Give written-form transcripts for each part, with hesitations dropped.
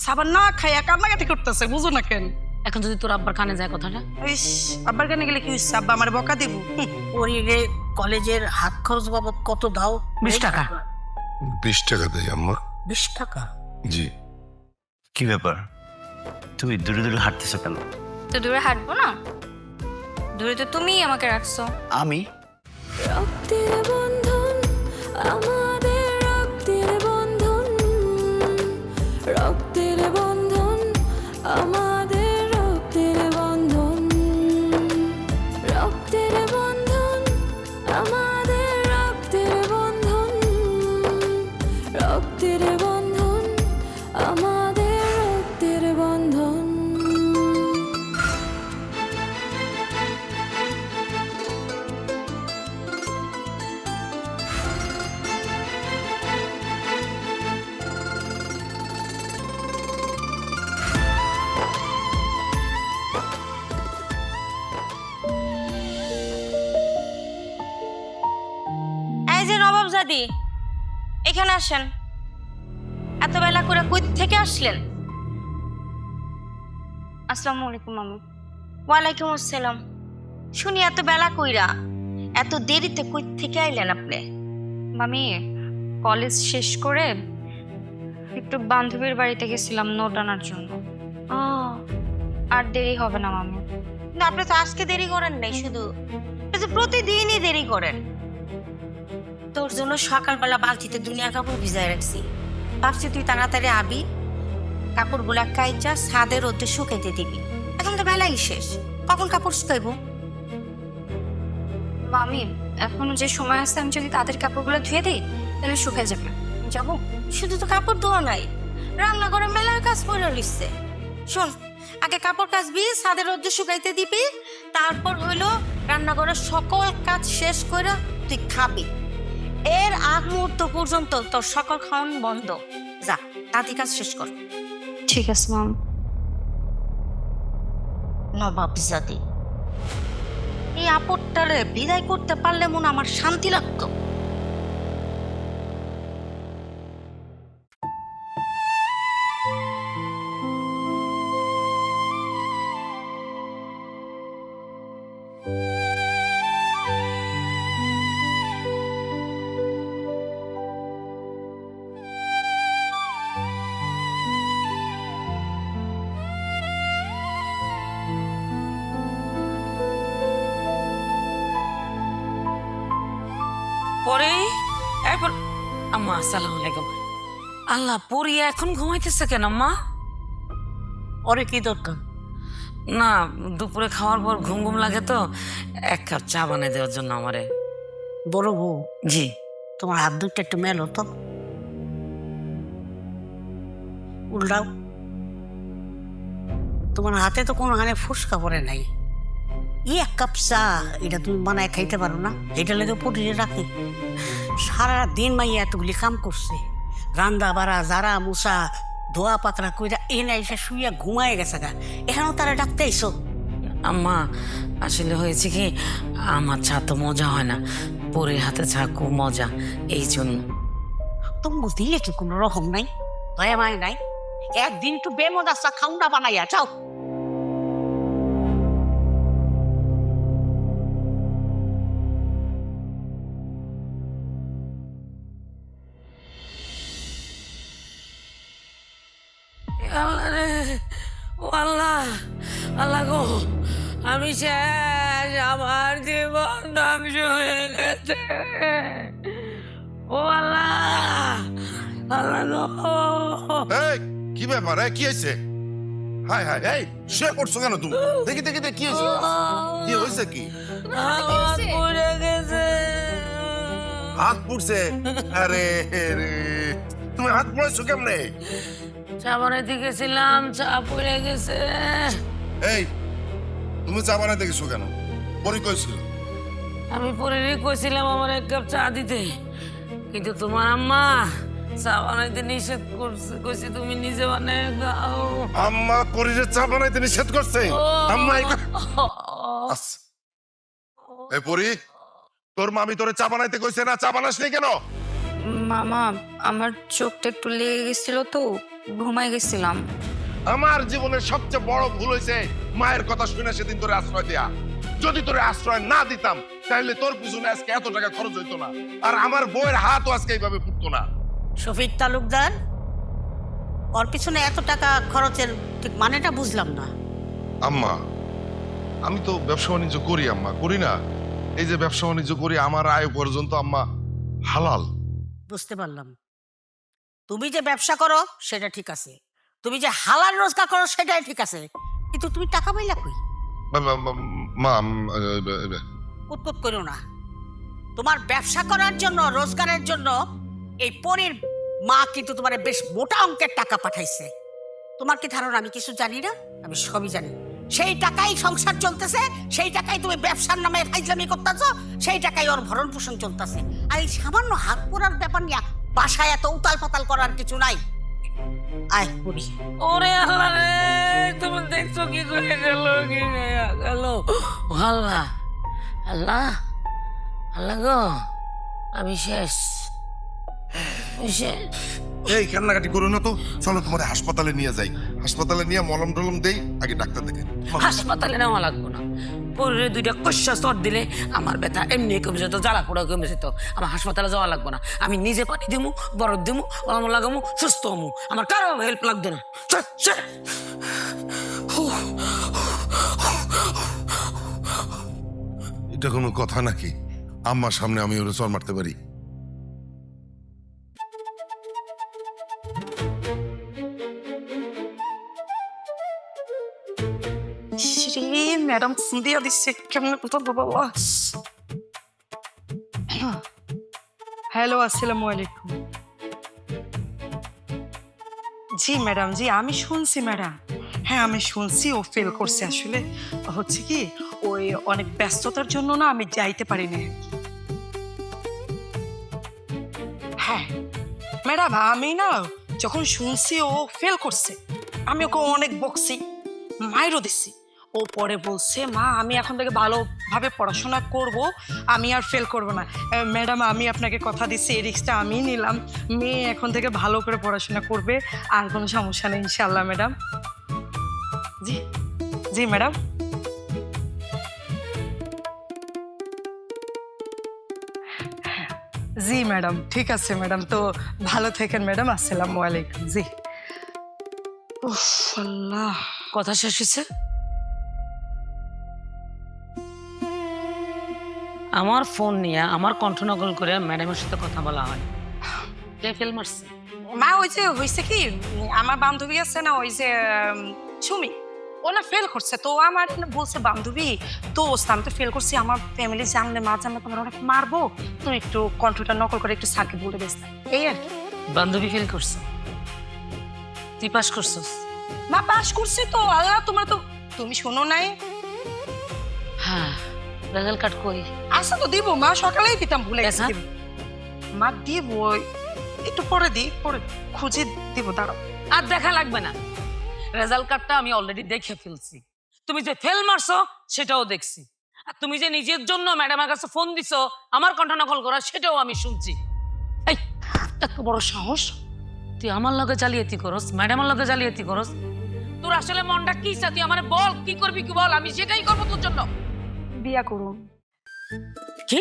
সাবান না খাইয়া কান্নাকাটি করতেছে, বুঝো না কেন? এখন যদি তোর আব্বার কানে যায় কথাটা? ইস, আব্বার কানে গেলে কি হচ্ছে? আব্বা আমার বকা দিব। ওরে কলেজের হাত খরচ বাবদ কত দাও? 20 টাকা। 20 টাকা দেয় আম্মা। 20 টাকা? জি। কি ব্যাপার, তুমি দূরে দূরে হাঁটতেছো কেন? তো দূরে হাঁটবো না, দূরে তো তুমিই আমাকে রাখছো। আমি রক্তের বন্ধন আমাদের, রক্তের বন্ধন, রক্তের বন্ধন আমাদের, রক্তের বন্ধন, রক্তের বন্ধন আমাদের, রক্তের বন্ধন, রক্তের বন্ধন আমাদের, রক্তের বন্ধন। এই যে নবাবজাদি, এখানে আসেন। এত বেলা করে কই থেকে আসলেন? আসসালামু আলাইকুম মামু। ওয়ালাইকুম আসসালাম। শুনি এত বেলা কইরা, এত দেরিতে কই থেকে আইলেন আপনি? মামি, কলেজ শেষ করে একটু বান্ধবীর বাড়িতে গেছিলাম নোট আনার জন্য। আর দেরি হবে না মামি। না, আপনি তো আজকে দেরি করেন নাই, শুধু প্রতিদিনই দেরি করেন। তোর জন্য সকালবেলা বালতিতে দুনিয়া কাপড় ভিজায় রাখছি, ভাবছি তুই তাড়াতাড়ি আবি, কাপড়গুলা কাইচা ছাদের রোদে শুকাইতে দিবি। এখন তো বেলাই শেষ, কখন কাপড় শুকাইবো? মামি, এখনো যে সময় আছে, আমি যদি তাদের কাপড়গুলো ধুয়ে দিই তাহলে শুকায় যাবে। যাবো? শুধু তো কাপড় ধোয়া নাই, রান্না করে মেলার কাজ করে লিখছে। শোন, আগে কাপড় কাচবি, ছাদের রোদে শুকাইতে দিবি, তারপর হইলো রান্নাঘরের সকল কাজ শেষ করে তুই খাবি। এর আগ মুহূর্ত পর্যন্ত তোর সকল খাওয়ান বন্ধ। যা, তাঁতি কাজ শেষ কর। ঠিক আছে মাম। নবাবজাদি, এই আপদটারে বিদায় করতে পারলে মনে আমার শান্তি লাগতো। পরে এরপর আম্মা, আসসালামু আলাইকুম। আল্লাহ, পরি এখন ঘুমাইতেছে কেন আম্মা? ওরে কি দরকার? না, দুপুরে খাওয়ার পর ঘুম ঘুম লাগে তো, 1 কাপ চা বানিয়ে দেওয়ার জন্য আমারে। বড় বউ, জি। তোমার হাত দুটো একটু মেলো তো, উল্টাও। তোমার হাতে তো কোনো হানে ফুসকা পড়ে নাই। 1 কাপ চা এটা তুমি বানায় খাইতে পারো না? এটা লেগে পটিয়ে রাখি। সারা দিন মাইয়া এতগুলি কাম করছে, রান্দা বাড়া, জারা মুসা, ধোয়া পাতরা কইরা এনে এসে শুইয়া ঘুমায় গেছে গা, এখানেও তারা ডাকতে আইসো? আম্মা, আসলে হয়েছে কি, আমার চা তো মজা হয় না, পরের হাতে চা খুব মজা, এই জন্য। তুমি দিলে কি কোনো রকম নাই, দয়া মায় নাই? একদিন একটু বেমজা চা খাও না বানাইয়া, চাও। আল্লাহ রে, ও আল্লাহ, আল্লাহ গো, আমি শেষ, আমার জীবন ধ্বংস হয়ে গেছে। ও আল্লাহ, আল্লাহ গো। এই কি ব্যাপার? কি হয়েছে? হাই হাই, এই শুয়ে পড়ছো কেন তুমি? দেখি দেখি দেখি, কি হয়েছে? কি হয়েছে? কি হাত পুড়ে গেছে। হাত পুড়ছে? আরে রে, তুমি হাত পুড়েছো কেমনে? চা বানাইতে গেছিলাম, চা পুড়ে গেছে। এই তুমি চা বানাইতে গেছো কেন? পরি কইছিল। আমি পরে কইছিলাম আমার 1 কাপ চা দিতে, কিন্তু তোমার আম্মা চা বানাইতে নিষেধ করছে, কইছে তুমি নিজে বানায় খাও। আম্মা পরিরে চা বানাইতে নিষেধ করছে? আম্মা এই পরি, তোর মামি তোরে চা বানাইতে কইছে না? চা বানাস নি কেন? মামা আমার চোখটা একটু লেগে গেছিল তো ঘুমাই গেছিলাম। আমার জীবনের সবচেয়ে বড় ভুল হয়েছে মায়ের কথা শুনে সেদিন তোরে আশ্রয় দেয়া। যদি তোরে আশ্রয় না দিতাম তাহলে তোর পিছনে আজকে এত টাকা খরচ হইতো না, আর আমার বউয়ের হাতও আজকে এইভাবে ফুটতো না। শফিক তালুকদার, ওর পিছনে এত টাকা খরচের ঠিক মানেটা বুঝলাম না। আম্মা, আমি তো ব্যবসা বাণিজ্য করি আম্মা, করি না? এই যে ব্যবসা বাণিজ্য করি, আমার আয় পর্যন্ত আম্মা হালাল। বুঝতে পারলাম, তুমি যে ব্যবসা করো সেটা ঠিক আছে, তুমি যে হালাল রোজগার করো সেটাই ঠিক আছে, কিন্তু তুমি টাকা পাইলা কই? মা, উৎপত করো না। তোমার ব্যবসা করার জন্য, রোজগারের জন্য এই পরীর মা কিন্তু তোমার বেশ মোটা অঙ্কের টাকা পাঠাইছে। তোমার কি ধারণা আমি কিছু জানি না? আমি সবই জানি। সেই টাকাই সংসার চলতেছে, সেই টাকাই তুমি ব্যবসার নামে ফাইজলামি করতেছো, সেই টাকাই ওর ভরণ পোষণ চলতেছে। আর এই সামান্য হাত পোড়ার ব্যাপার নিয়ে বাসায় এত উতাল পাতাল করার কিছু নাই। আয় পড়ি। ওরে আল্লাহ রে, তুমি দেখছো কি করে গেল, কি গেল? আল্লাহ আল্লাহ আল্লাহ গো, আমি শেষ, শেষ। এই কান্নাকাটি করো না তো, চলো তোমার হাসপাতালে নিয়ে যাই। হাসপাতালে নিয়ে মলম টলম দেই, আগে ডাক্তার দেখে। হাসপাতালে নেওয়া লাগবো না, পরে দুইটা কষা চট দিলে আমার ব্যথা এমনি কমে যেত, জ্বালা পোড়া কমে যেত। আমার হাসপাতালে যাওয়া লাগবো না, আমি নিজে পানি দিমু, বরফ দিমু, মলম লাগামু, সুস্থ হমু, আমার কারো হেল্প লাগবে না। এটা কোনো কথা নাকি? আম্মার সামনে আমি ওরে চর মারতে পারি? ম্যাডাম ফোন দিয়া দিচ্ছে, কেমন কথা বাবা। হ্যালো, আসসালামু আলাইকুম। জি ম্যাডাম, জি আমি শুনছি ম্যাডাম। হ্যাঁ আমি শুনছি ও ফেল করছে। আসলে হচ্ছে কি, ওই অনেক ব্যস্ততার জন্য না আমি যাইতে পারি না। হ্যাঁ ম্যাডাম, আমি না যখন শুনছি ও ফেল করছে, আমি ওকে অনেক বকছি, মাইরও দিছি। ও পরে বলছে, মা আমি এখন থেকে ভালোভাবে পড়াশোনা করব, আমি আর ফেল করব না। ম্যাডাম আমি আপনাকে কথা দিচ্ছি, এই রিস্কটা আমি নিলাম। মেয়ে এখন থেকে ভালো করে পড়াশোনা করবে, আর কোনো সমস্যা নেই ইনশাল্লাহ ম্যাডাম। জি জি ম্যাডাম। জি ম্যাডাম, ঠিক আছে ম্যাডাম, তো ভালো থাকেন ম্যাডাম। আসসালামু আলাইকুম। জি। উফ আল্লাহ, কথা শেষ হয়েছে? আমার ফোন নিয়ে আমার কণ্ঠনকল করে ম্যাডামের সাথে কথা বলা হয়। কে ফেল মারছে? মা ওই যে হয়েছে কি, আমার বান্ধবী আছে না, ওই যে সুমি, ও না ফেল করছে। তো আমার বলছে, বান্ধবী দোস্ত আমি তো ফেল করছি, আমার ফ্যামিলি জানলে, মা জানলে তোমার অনেক মারবো, তুমি একটু কণ্ঠটা নকল করে একটু স্যারকে বলে দিস। এই আর কি। বান্ধবী ফেল করছে, তুই পাস করছিস? মা পাস করছে তো, আল্লাহ তোমার তো, তুমি শোনো নাই? হ্যাঁ, রেজাল্ট কার্ড কই? আচ্ছা তো দিব মা, সকালেই দিতাম, ভুলে গেছি। হ্যাঁ? দিব মা, দিব একটু পরে দিই, পরে খুঁজে দিব, দাঁড়াও। আর দেখা লাগবে না, রেজাল্ট কার্ডটা আমি অলরেডি দেখে ফেলছি। তুমি যে ফেল মারছো সেটাও দেখছি, আর তুমি যে নিজের জন্য ম্যাডামের কাছে ফোন দিছো আমার কণ্ঠ নকল করা, সেটাও আমি শুনছি। এই এত বড় সাহস, তুই আমার লগে জালিয়াতি করস, ম্যাডামের লগে জালিয়াতি করস? তোর আসলে মনটা কি চা? তুই আমারে বল, কি করবি কি বল, আমি সেটাই করবো তোর জন্য। বিয়া করুন। কি?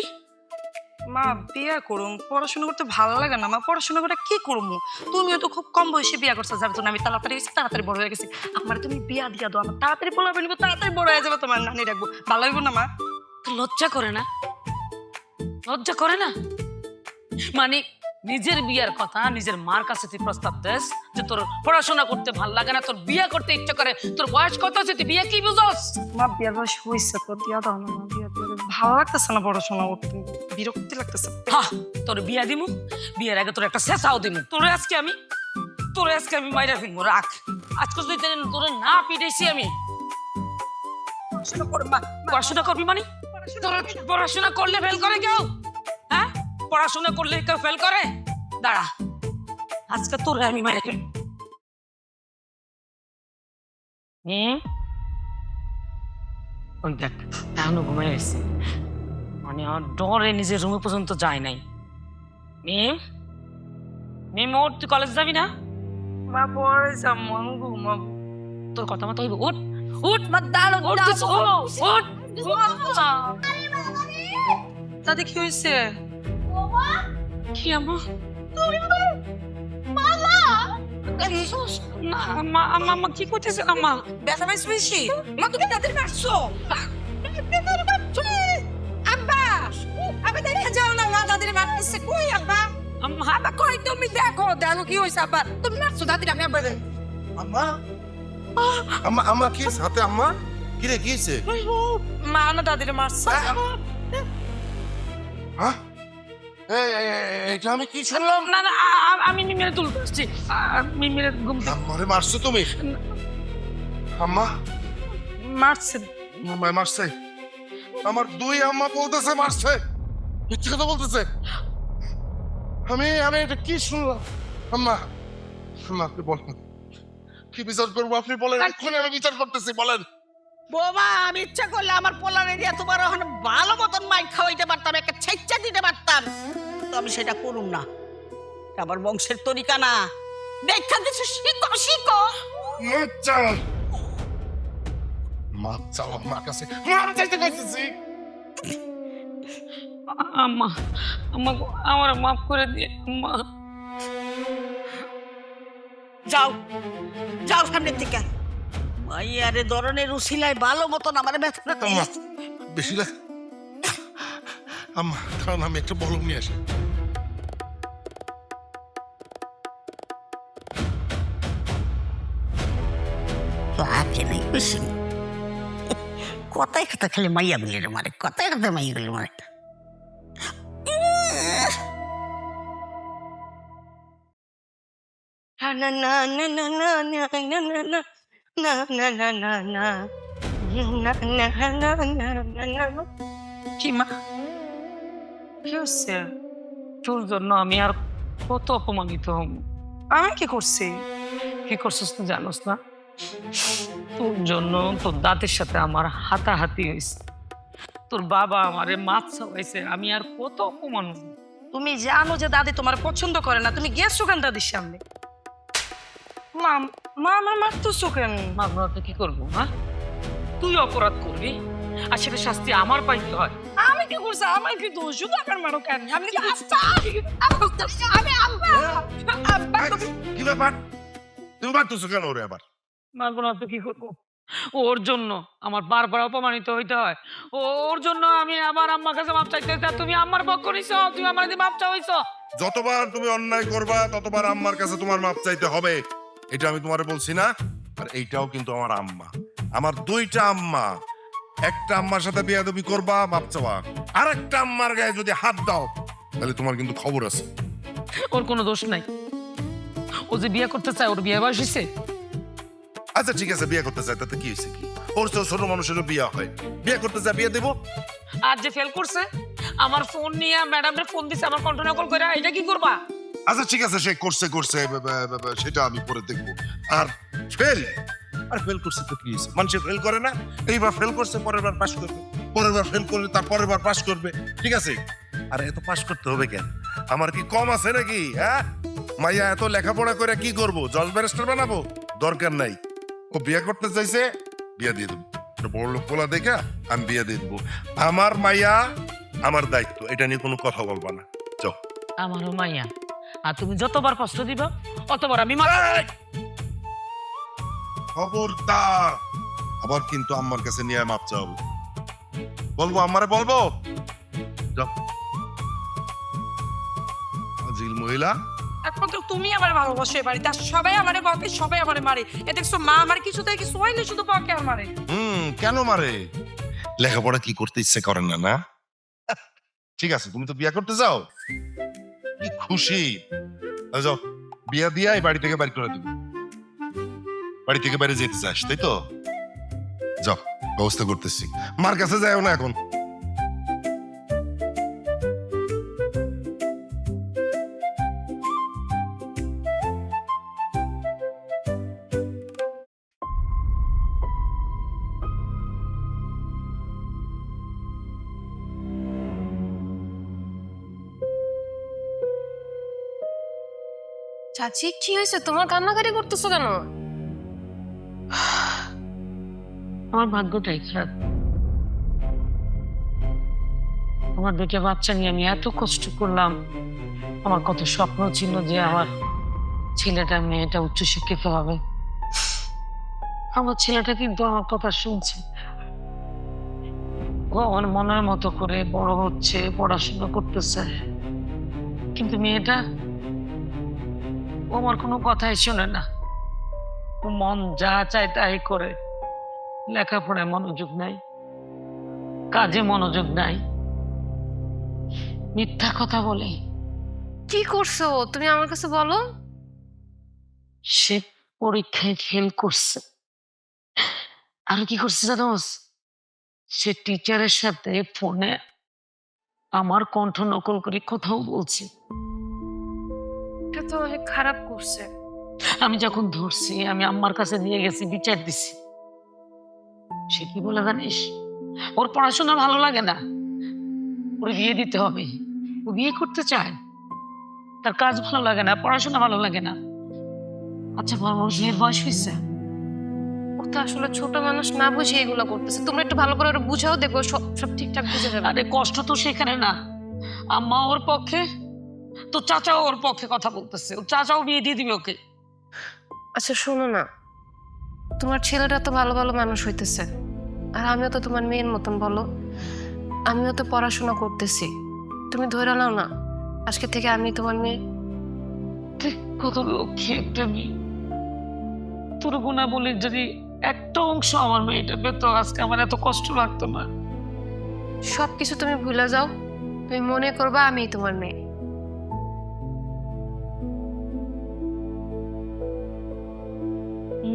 মা বিয়া করুম, পড়াশোনা করতে ভালো লাগে না মা, পড়াশোনা করে কি করবো? তুমিও তো খুব কম বয়সে বিয়া করছো, যার জন্য আমি তাড়াতাড়ি গেছি, তাড়াতাড়ি বড় হয়ে গেছি। আমার তুমি বিয়া দিয়া দাও, আমার তাড়াতাড়ি পোলা ফেলবো, তাড়াতাড়ি বড় হয়ে যাবে, তোমার নানি রাখবো, ভালো হইব না মা? তোর লজ্জা করে না? লজ্জা করে না? মানে নিজের বিয়ার কথা নিজের মার কাছে তুই প্রস্তাব দেস যে তোর পড়াশোনা করতে ভাল লাগে না, তোর বিয়া করতে ইচ্ছা করে, তোর বয়স কত আছে, তুই বিয়ে কি বুঝস? মা বিয়ার বয়স হয়েছে তো, দিয়া দাও না মা, বিয়া দিয়ে দাও। ভালো লাগতেছে না পড়াশোনা করতে, বিরক্তি লাগতেছে। হ্যাঁ, তোর বিয়া দিমু, বিয়ের আগে তোর একটা শেষাও দিমু। তোরে আজকে আমি মাইরা ফেলবো, রাখ। আজকে যদি তোরে না পিটাইছি আমি। পড়াশোনা করবি মানে? পড়াশোনা করলে ফেল করে কেউ? হ্যাঁ, পড়াশোনা করলে কেউ ফেল করে? দাঁড়া, আজকে তোরে আমি মাইরা ফেলবো। ওই দেখ, এখনো ঘুমাই গেছি, মানে আমার ডরে নিজের রুমে পর্যন্ত যায় নাই। মিমোর তুই কলেজ যাবি না? মা পরে যাবো, আমি ঘুমাবো। তোর কথা মতো হইব, উঠ উঠ মা দাঁড়ো, উঠ তুই, উঠ, উঠ। দাদি কি হয়েছে? কি আম্মা? না আম্মা, আম্মা আম্মা কি করতেছেন আম্মা? ব্যথা পাইছো বেশি? মা তুমি দাদির মারছো? আব্বা, আব্বা দেখে যাও না, মা দাদির মারতেছে। কই আব্বা? আম্মা আব্বা কই, তুমি দেখো, দেখো কি হয়েছে আব্বা। তুমি মারছো দাদির, আমি আব্বা আম্মা আম্মা আম্মা কি সাথে আম্মা কি রে কি হয়েছে? মা না দাদির মারছে। হ্যাঁ এটা আমি কি শুনলাম? না না আমি মিমিরে তুলতে আসছি। মিমিরে ঘুম থেকে আম্মারে মারছো তুমি? আম্মা মারছে। মামায় মারছে? আমার দুই আম্মা বলতেছে মারছে, মিথ্যে কথা বলতেছে। আমি আমি এটা কি শুনলাম? আম্মা আম্মা আপনি বলেন কি বিচার করবো? আপনি বলেন, এক্ষুনি আমি বিচার করতেছি, বলেন। বোমা, আমি ইচ্ছা করলে আমার পোলারে দিয়ে তোমার ওখানে ভালো মতন মাইক খাওয়াইতে পারতাম, একটা ছেচ্চা দিতে পারতাম, তো আমি সেটা করুম না। এটা আমার বংশের তরিকা না। দেখা কিছু শিখো শিখো। মাপ চাও, মাপ চাও আমার কাছে, মাপ চাইতে কইতেছি। আম্মা আম্মা আমার মাফ করে দিয়ে আম্মা। যাও যাও সামনের থেকে। মাইয়ারে ধরনের উসিলায় ভালো মতন আমার ব্যথা আম্মা বেশি লাগে আম্মা, কারণ আমি একটা বলম নিয়ে আসি। লাগে নাই বেশি। কথায় কথা খালি মাইয়া গুলি মারে, কথায় কথা মাইয়া গুলি মারে। না না না না না না না না না না না না না না কি মা, কি হচ্ছে? তোর জন্য আমি আর কত অপমানিত হব। আমি কি করছি? কি করছিস তুই জানোস না? তোর জন্য তোর দাঁতের সাথে আমার হাতাহাতি হয়েছে, তোর বাবা আমারে মাছ খাওয়াইছে, আমি আর কত অপমান হব। তুমি জানো যে দাদি তোমার পছন্দ করে না, তুমি গেছো কেন দাদির সামনে? মা, মা আমার মারতেছো কেন? মাগনা তো কি করবো? হ্যাঁ, তুই অপরাধ করবি আর সেটা শাস্তি আমার পাইতে হয়। আমি কি করছি? আমার কি দোষ? শুধু আমার মারো কেন? আমি কি আমি আব্বা আব্বা কি ব্যাপার? তুমি মারতেছো কেন ওরে আবার? মাগনা তো কি করবো? ওর জন্য আমার বারবার অপমানিত হইতে হয়। ওর জন্য আমি আবার আম্মার কাছে মাপ চাইতে হইতে হয়। তুমি আম্মার পক্ষ নিছো, তুমি আমার মাপ চাইছো। যতবার তুমি অন্যায় করবা ততবার আম্মার কাছে তোমার মাপ চাইতে হবে, এটা আমি তোমারে বলছি না? আর এইটাও কিন্তু আমার আম্মা, আমার দুইটা আম্মা। একটা আম্মার সাথে বেয়াদবি করবা, মাপ চাওয়া, আর একটা আম্মার গায়ে যদি হাত দাও তাহলে তোমার কিন্তু খবর আছে। ওর কোনো দোষ নাই, ও যে বিয়ে করতে চায়, ওর বিয়ে বয়স হয়েছে। আচ্ছা ঠিক আছে, বিয়ে করতে চায় তাতে কি হয়েছে? কি ওর তো ছোট মানুষেরও বিয়ে হয়, বিয়ে করতে চায় বিয়ে দেবো। আর যে ফেল করছে, আমার ফোন নিয়ে ম্যাডামরে ফোন দিছে আমার কন্ট্রোল নকল করে, এটা কি করবা? আচ্ছা ঠিক আছে, সে করছে করছে সেটা আমি পরে দেখবো। আর ফেল, আর ফেল করছে তো কি হয়েছে? মানুষে ফেল করে না? এইবার ফেল করছে, পরের বার পাস করবে, পরের বার ফেল করলে তার পরের বার পাস করবে, ঠিক আছে? আর এত পাস করতে হবে কেন? আমার কি কম আছে নাকি? হ্যাঁ, মাইয়া এত লেখাপড়া করে কি করবো? জজ ব্যারিস্টার বানাবো? দরকার নাই। ও বিয়ে করতে চাইছে, বিয়ে দিয়ে দেবো। একটা বড় লোক পোলা দেখে আমি বিয়ে দিয়ে দেবো। আমার মাইয়া আমার দায়িত্ব, এটা নিয়ে কোনো কথা বলবা না। যাও। আমারও মাইয়া, আর তুমি যতবার কষ্ট দিবা অতবার আমি এই! খবরদার, আবার কিন্তু আম্মার কাছে নিয়ে মাপ চাও। বলবো, আম্মারে বলবো। যাও। আজিল মহিলা। একমাত্র তুমি আমার ভালোবাসো এ বাড়িতে, আর সবাই আমারে বকে, সবাই আমারে মারে। এ দেখছো মা আমার কিছুতে কিছু হইলে শুধু বকে আর মারে। কেন মারে? লেখাপড়া কি করতে ইচ্ছে করেন না? না ঠিক আছে, তুমি তো বিয়ে করতে যাও, কি খুশি। যাও, বিয়া দিয়া এই বাড়ি থেকে বাড়ি করে দেবো। বাড়ি থেকে বাইরে যেতে চাস তাই তো? যাও, ব্যবস্থা করতেছি। মার কাছে যাও না এখন। চাচি কি হয়েছে, তোমার কান্নাকাটি করতেছো কেন? আমার ভাগ্যটাই খারাপ। আমার দুটো বাচ্চা নিয়ে আমি এত কষ্ট করলাম। আমার কত স্বপ্ন ছিল যে আমার ছেলেটা মেয়েটা উচ্চশিক্ষিত হবে। আমার ছেলেটা কিন্তু আমার কথা শুনছে, ও আমার মনের মতো করে বড় হচ্ছে, পড়াশোনা করতেছে। কিন্তু মেয়েটা, ও আমার কোনো কথাই শোনে না। ও মন যা চায় তাই করে, লেখাপড়ায় মনোযোগ নাই, কাজে মনোযোগ নাই, মিথ্যা কথা বলে। কি করছো তুমি আমার কাছে বলো। সে পরীক্ষায় ফেল করছে। আর কি করছে জানোস? সে টিচারের সাথে ফোনে আমার কণ্ঠ নকল করে কথাও বলছে। এটা তো অনেক খারাপ করছে। আমি যখন ধরছি, আমি আম্মার কাছে নিয়ে গেছি, বিচার দিছি। সে কি বলে জানিস? ওর পড়াশোনা ভালো লাগে না, ওর বিয়ে দিতে হবে। ও বিয়ে করতে চায়, তার কাজ ভালো লাগে না, পড়াশোনা ভালো লাগে না। আচ্ছা বল, ওর বিয়ের বয়স হয়েছে? ও তো আসলে ছোট মানুষ, না বুঝে এগুলো করতেছে। তোমরা একটু ভালো করে ওরা বুঝাও, দেখো সব সব ঠিকঠাক বুঝে যাবে। আরে কষ্ট তো সেখানে না। আম্মা ওর পক্ষে, তো চাচাও ওর পক্ষে কথা বলতেছে। ওর চাচাও বিয়ে দিয়ে দিবে ওকে। আচ্ছা শোনো না, তোমার ছেলেটা তো ভালো ভালো মানুষ হইতেছে, আর আমিও তো তোমার মেয়ের মতন, বলো। আমিও তো পড়াশোনা করতেছি, তুমি ধরে নাও না আজকে থেকে আমি তোমার মেয়ে। তুই কত লক্ষ্মী একটা মেয়ে। তোর গুণা বলে যদি একটা অংশ আমার মেয়েটা পেত, আজকে আমার এত কষ্ট লাগতো না। সবকিছু তুমি ভুলে যাও, তুমি মনে করবা আমি তোমার মেয়ে।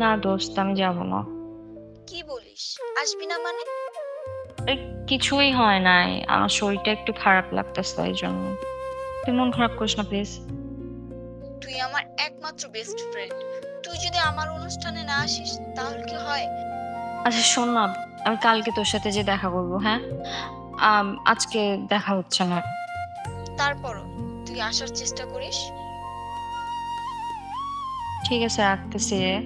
না দোস্ত, আমি যাব না। কি বলিস, আসবি না মানে? এই কিছুই হয় নাই, আমার শরীরটা একটু খারাপ লাগতেছে, এই জন্য। তুই মন খারাপ করিস না প্লিজ। তুই আমার একমাত্র বেস্ট ফ্রেন্ড, তুই যদি আমার অনুষ্ঠানে না আসিস তাহলে কি হয়? আচ্ছা শোন না, আমি কালকে তোর সাথে যে দেখা করবো, হ্যাঁ? আজকে দেখা হচ্ছে না। তারপরও তুই আসার চেষ্টা করিস। ঠিক আছে, রাখতেছি রে।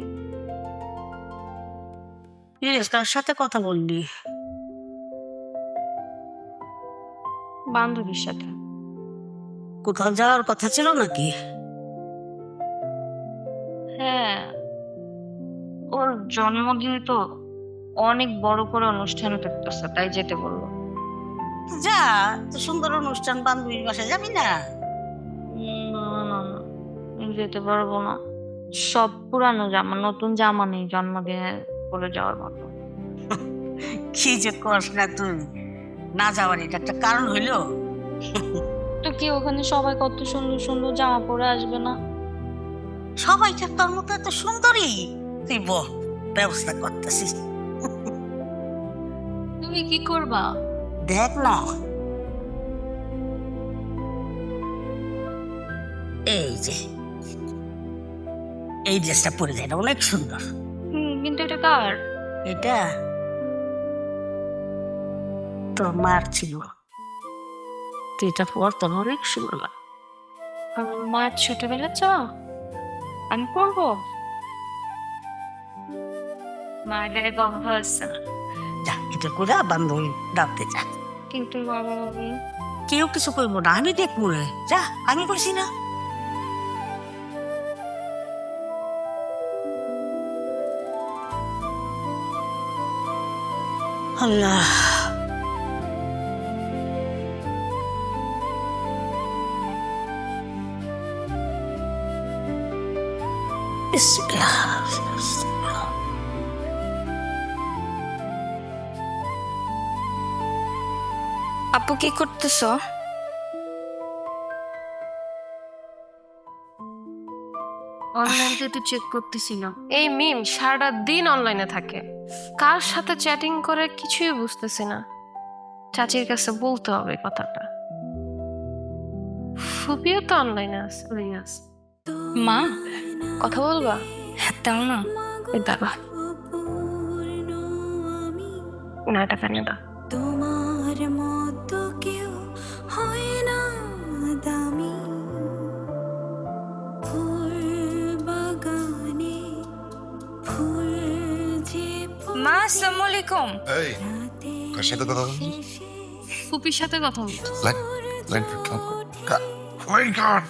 কার সাথে কথা বললি? বান্ধবীর সাথে। কোথাও যাওয়ার কথা ছিল নাকি? হ্যাঁ, ওর জন্মদিনে তো অনেক বড় করে অনুষ্ঠান করতেছে, তাই যেতে বললো। যা, তো সুন্দর অনুষ্ঠান, বান্ধবীর বাসায় যাবি না? না না না, আমি যেতে পারবো না। সব পুরানো জামা, নতুন জামা নেই জন্মদিনে পরে যাওয়ার মতো। কি যে করস না তুই, না যাওয়ার এটা একটা কারণ হইলো? তো কি ওখানে সবাই কত সুন্দর সুন্দর জামা পরে আসবে না? সবাই তো তোর মতো এত সুন্দরী। তুই বল, ব্যবস্থা করতেছিস। তুমি কি করবা? দেখ না, এই যে এই ড্রেসটা পরে যায়, এটা অনেক সুন্দর। কিন্তু এটা কার? এটা তোর মার ছিল, তুই এটা পর, তোর অনেক সুন্দর লাগে। আমার মায়ের ছোটবেলা চা আমি পরবো? মায়ের গন্ধ আসছে না। যা, এটা করে বান্ধবী ডাকতে যা। কিন্তু বাবা বাবু কেউ কিছু করবো না, আমি দেখবো রে। যা, আমি বলছি না। আল্লাহ, আপু কি করতেছো? অনলাইনটা একটু চেক করতেছিলাম। এই মিম সারাটা দিন অনলাইনে থাকে, কার সাথে চ্যাটিং করে কিছুই বুঝতেছি না। চাচির কাছে বলতে হবে কথাটা। ফুপিও তো অনলাইনে আছে। মা কথা বলবা? দাও না। এই দাঁড়া, না এটা কানে দাও। তোমার মতো কেউ হয় না দামি, ফুল আলাইকুম। এই কার সাথে কথা বলছিস? ফুপির সাথে কথা বলতো। লাইন লাইন ওই গড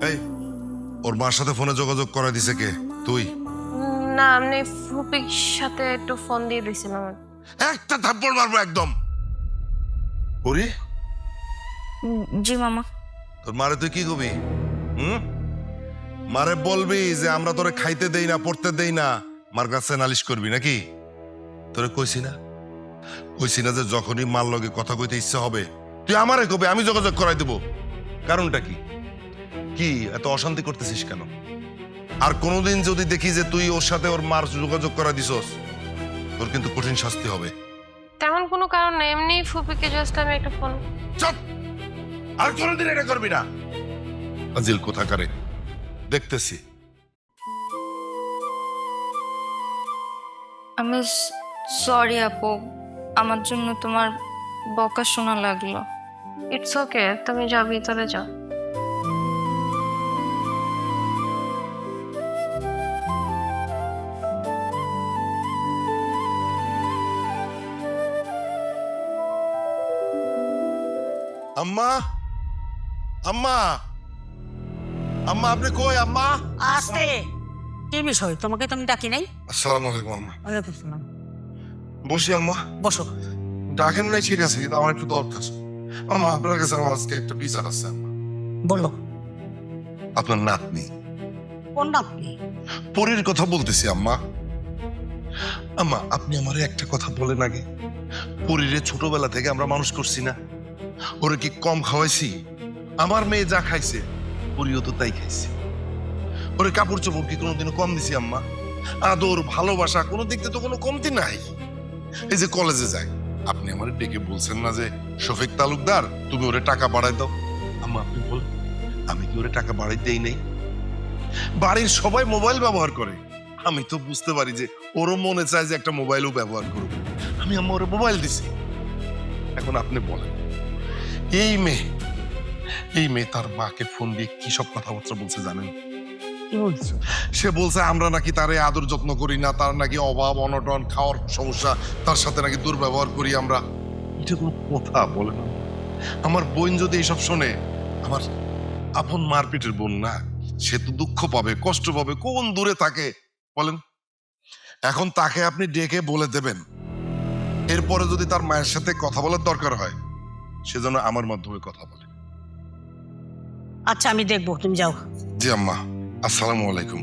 এই ওর মার সাথে ফোনে যোগাযোগ করে দিছে কে? তুই? না, আমি ফুপির সাথে একটু ফোন দিয়ে দিয়েছিলাম। একটা থাপ্পড় মারবো একদম। ওরে জি মামা। তোর মারে তুই কি কবি? মারে বলবি যে আমরা তোরে খাইতে দেই না, পড়তে দেই না, মার কাছে নালিশ করবি নাকি? তোরে কইছি না যে যখনই মার লগে কথা কইতে ইচ্ছা হবে তুই আমারে কবি, আমি যোগাযোগ করাই দেবো। কারণটা কি? কি এত অশান্তি করতেছিস কেন? আর কোনোদিন যদি দেখি যে তুই ওর সাথে ওর মার যোগাযোগ করা দিছস, তোর কিন্তু কঠিন শাস্তি হবে। তেমন কোনো কারণ নেই, এমনি ফুপিকে জাস্ট আমি একটা ফোন। চুপ! আর কোনোদিন এটা করবি না। আজিল কোথাকারে দেখতেছি। আমি সরি আপু, আমার জন্য তোমার বকা শোনা লাগলো। ইটস ওকে, তুমি যাও, ভিতরে যাও। আম্মা, আম্মা, আম্মা, আপনি কই আম্মা? আসতে কি বিষয়? তোমাকে তো আমি ডাকি নাই। আসসালামু আলাইকুম আম্মা। ওয়ালাইকুম আসসালাম। বসি আম্মা। বসো। ডাকেন নাই ঠিক আছে, কিন্তু আমার একটু দরকার। আম্মা আপনার কাছে আমার আজকে একটা বিচার আছে আম্মা। বলো। আপনার নাতনি কোন আপনি? পরীর কথা বলতেছি আম্মা। আম্মা আপনি আমারে একটা কথা বলেন আগে, পরীরে ছোটবেলা থেকে আমরা মানুষ করছি না? ওরে কি কম খাওয়াইছি? আমার মেয়ে যা খাইছে পরীও তো তাই খাইছে। ওরে কাপড় চোপড় কি কোনোদিনও কম দিছি আম্মা? আদর ভালোবাসা কোনো দিক থেকে তো কোনো কমতি নাই। এই যে কলেজে যায়, আপনি আমার ডেকে বলছেন না যে শফিক তালুকদার তুমি ওরে টাকা বাড়াই দাও? আম্মা আপনি বলেন, আমি কি ওরে টাকা বাড়াই দেই নাই? বাড়ির সবাই মোবাইল ব্যবহার করে, আমি তো বুঝতে পারি যে ওরও মনে চায় যে একটা মোবাইলও ব্যবহার করুক, আমি আম্মা ওরে মোবাইল দিছি। এখন আপনি বলেন, এই মেয়ে তার মাকে ফোন দিয়ে কি সব কথাবার্তা বলছে জানেন? কি বলছো? সে বলছে আমরা নাকি তারে আদর যত্ন করি না, তার নাকি অভাব অনটন, খাওয়ার সমস্যা, তার সাথে নাকি দুর্ব্যবহার করি আমরা। এটা কোনো কথা বলে না? আমার বোন যদি এইসব শোনে, আমার আপন মারপিটের বোন না, সে তো দুঃখ পাবে, কষ্ট পাবে, কোন দূরে থাকে বলেন। এখন তাকে আপনি ডেকে বলে দেবেন, এরপরে যদি তার মায়ের সাথে কথা বলার দরকার হয় সেজন্য আমার মাধ্যমে কথা বলে। আচ্ছা আমি দেখবো, তুমি যাও। জি আম্মা, আসসালামু আলাইকুম।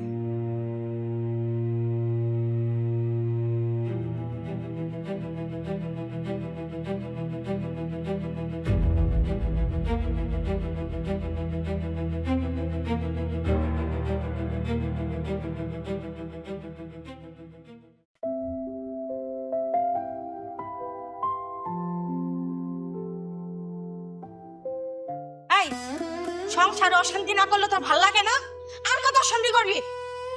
এই সংসারে অশান্তি না করলে তোর ভাল লাগে না? আর কত অশান্তি করবি?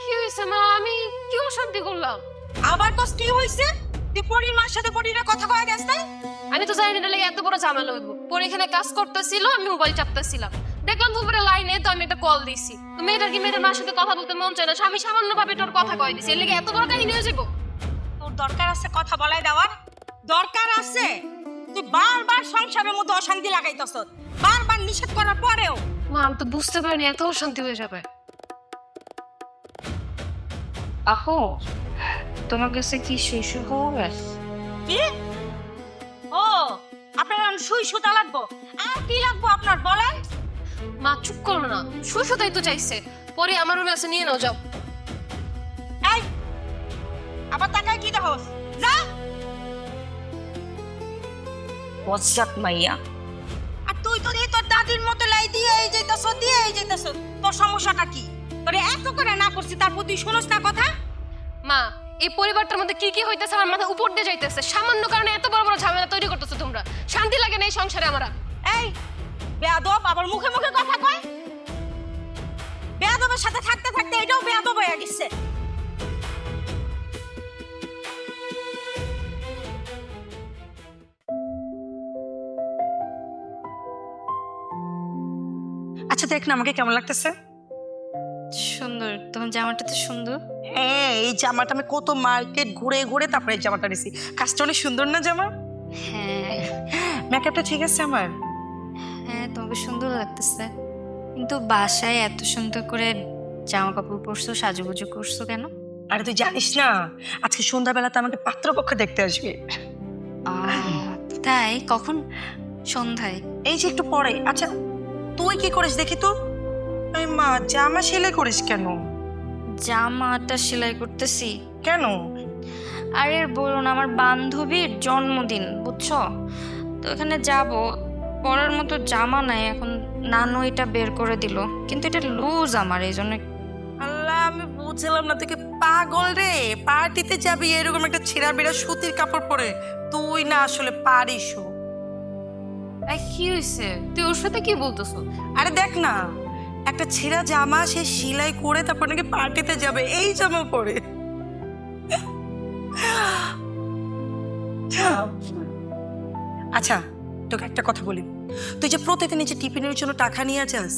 কি হয়েছে মা? আমি কি অশান্তি করলাম? আবার কস কি হয়েছে? তুই পরির মার সাথে পরিরে কথা কয়ে গেছ না? আমি তো জানি না এত বড় ঝামেলা হইব। পরে এখানে কাজ করতেছিল, আমি মোবাইল চাপতেছিলাম, দেখলাম ফুপুরে লাইনে, তো আমি একটা কল দিছি। তো মেয়েটার মার সাথে কথা বলতে মন চায় না, আমি সামান্য ভাবে তোর কথা কয়ে দিছি, এর লেগে এত বড় কাহিনী হয়ে যাবো? তোর দরকার আছে কথা বলাই দেওয়ার? দরকার আছে? তুই বারবার সংসারের মধ্যে অশান্তি লাগাইতেছ, বারবার নিষেধ করার পরেও। মা আমি তো বুঝতে পারিনি এত অশান্তি হয়ে যাবে। আহো, তোমার কাছে কি শিশু হবে? কি? ও আপনার সুই সুতা লাগবো? আর কি লাগবো আপনার বলেন? মা চুপ করো না, সুসুতাই তো চাইছে। পরে আমার রুমে আছে, নিয়ে নাও, যাও। এই আবার তাকায় কি দেখোস? যা। বজ্জাত মাইয়া। আর তুই তো এই তোর দাদির মতো লাই দিয়ে এই যাইতাছ। তোর সমস্যাটা কি? তোরে এত করে না করছি, তারপর তুই শুনোস না কথা? মা এই পরিবারটার মধ্যে কি কি হইতেছে আমার মাথা উপর দিয়ে যাইতেছে। সামান্য কারণে এত বড় বড় ঝামেলা তৈরি করতেছো তোমরা। শান্তি লাগে না এই সংসারে আমার। এই বেয়াদব আবার মুখে মুখে কথা কয়। বেয়াদবের সাথে থাকতে থাকতে এটাও বেয়াদব হয়ে গেছে। আচ্ছা দেখ না আমাকে কেমন লাগতেছে? সুন্দর তো। তোমার জামাটা তো সুন্দর। হ্যাঁ, এই জামাটা আমি কত মার্কেট ঘুরে ঘুরে তারপরে এই জামাটা নিছি। কাজটা অনেক সুন্দর না জামা? হ্যাঁ মেকআপটা ঠিক আছে আমার? হ্যাঁ, তোমাকে সুন্দর লাগতেছে। কিন্তু বাসায় এত সুন্দর করে জামা কাপড় পরছো, সাজুগুজু করছো কেন? আরে তুই জানিস না, আজকে সন্ধ্যাবেলা তো আমাকে পাত্রপক্ষ দেখতে আসবে। তাই? কখন? সন্ধ্যায়? এই যে একটু পরে। আচ্ছা তুই কি করিস দেখি তো? এই মা, জামা সেলাই করিস কেন? জামাটা সেলাই করতেছি। কেন? আরে বলুন, আমার বান্ধবীর জন্মদিন, বুঝছো? তো এখানে যাব, পরার মতো জামা নাই এখন। নানু এটা বের করে দিল, কিন্তু এটা লুজ আমার, এই জন্য। আল্লাহ, আমি বুঝলাম না, তুই কি পাগল রে? পার্টিতে যাবি এরকম একটা ছেঁড়া বেড়া সুতির কাপড় পরে? তুই না আসলে পারিস। কি হয়েছে? তুই ওর সাথে কি বলতেছো? আরে দেখ না, একটা ছেঁড়া জামা সে সেলাই করে তারপর নাকি পার্টিতে যাবে এই জামা পরে। আচ্ছা তোকে একটা কথা বলি, তুই যে প্রতিদিন যে টিফিনের জন্য টাকা নিয়ে যাস,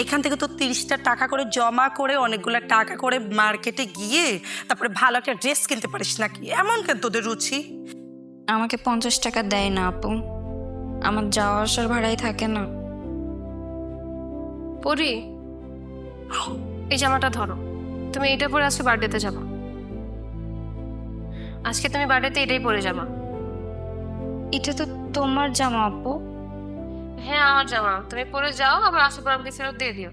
এখান থেকে তো 30টা টাকা করে জমা করে অনেকগুলো টাকা করে মার্কেটে গিয়ে তারপরে ভালো একটা ড্রেস কিনতে পারিস নাকি? এমন কেন তোদের রুচি? আমাকে 50 টাকা দেয় না আপু, আমার যাওয়া আসার ভাড়াই থাকে না। পরি, এই জামাটা ধরো, তুমি এটা পরে আজকে বার্থডেতে যাবা। আজকে তুমি বার্থডেতে এটাই পরে যাবা। এটা তো তোমার জামা আপু। হ্যাঁ আমার জামা, তুমি পরে যাও, আবার আসার পর আমাকে ফেরত দিয়ে দিও।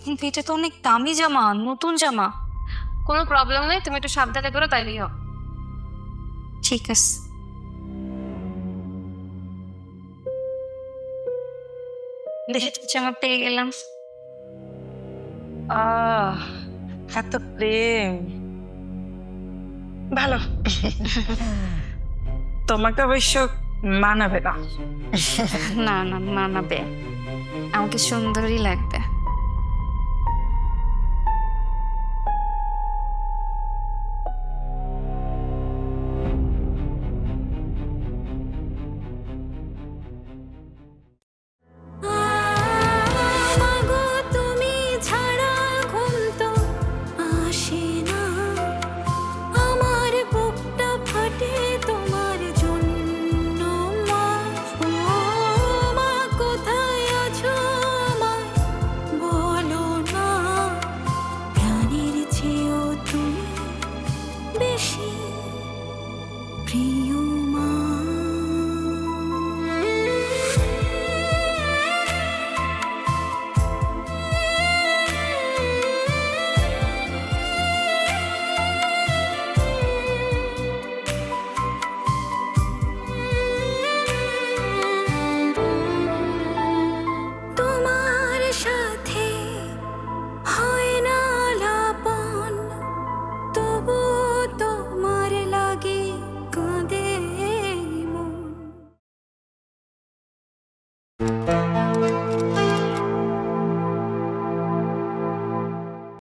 কিন্তু এটা তো অনেক দামি জামা, নতুন জামা। কোনো প্রবলেম নেই, তুমি একটু সাবধানে করো, তাইলেই হোক। ঠিক আছে। জামা পেয়ে গেলাম। এত প্রেম, ভালো। তোমাকে অবশ্য মানাবে না। না না, মানাবে, আমাকে সুন্দরই লাগবে।